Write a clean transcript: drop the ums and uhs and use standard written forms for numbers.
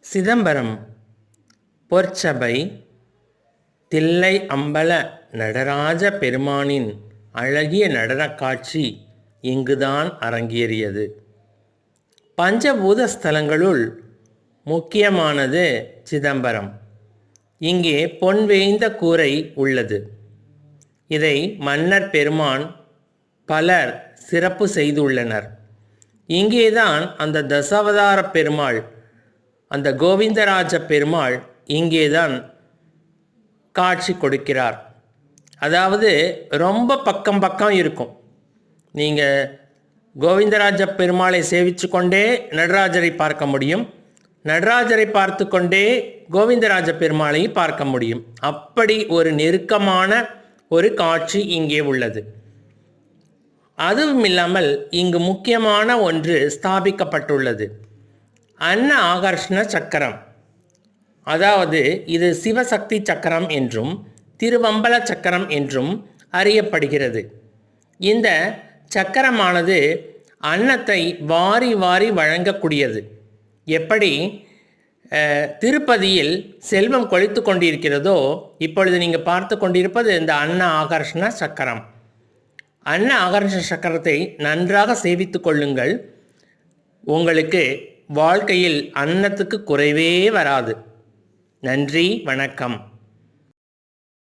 சிதம்பரம் பொற்சபை தில்லை அம்பல நடராஜ பெருமானின் அழகிய நடனக் காட்சி இங்குதான் அரங்கேறியது. பஞ்சபூத ஸ்தலங்களுள் முக்கியமானது சிதம்பரம். இங்கே பொன் வேய்ந்த கூரை உள்ளது. இதை மன்னர் பெருமான் பலர் சிறப்பு செய்துள்ளனர். இங்கேதான் அந்த தசாவதார பெருமாள், அந்த கோவிந்தராஜ பெருமாள் இங்கேதான் காட்சி கொடுக்கிறார். அதாவது ரொம்ப பக்கம் பக்கம் இருக்கும். நீங்கள் கோவிந்தராஜ பெருமாளை சேவித்து கொண்டே நடராஜரை பார்க்க முடியும், நடராஜரை பார்த்து கொண்டே கோவிந்தராஜ பெருமாளை பார்க்க முடியும். அப்படி ஒரு நெருக்கமான ஒரு காட்சி இங்கே உள்ளது. அதுவும் இல்லாமல் இங்கு முக்கியமான ஒன்று ஸ்தாபிக்கப்பட்டுள்ளது. அன்ன ஆகர்ஷண சக்கரம். அதாவது இது சிவசக்தி சக்கரம் என்றும் திருவம்பல சக்கரம் என்றும் அறியப்படுகிறது. இந்த சக்கரமானது அன்னத்தை வாரி வாரி வழங்கக்கூடியது. எப்படி திருப்பதியில் செல்வம் கொழித்து கொண்டிருக்கிறதோ, இப்பொழுது நீங்கள் பார்த்து கொண்டிருப்பது இந்த அன்ன ஆகர்ஷண சக்கரம். அன்ன ஆகர்ஷண சக்கரத்தை நன்றாக சேவித்து கொள்ளுங்கள். உங்களுக்கு வாழ்க்கையில் அன்னத்துக்கு குறைவே வராது. நன்றி, வணக்கம்.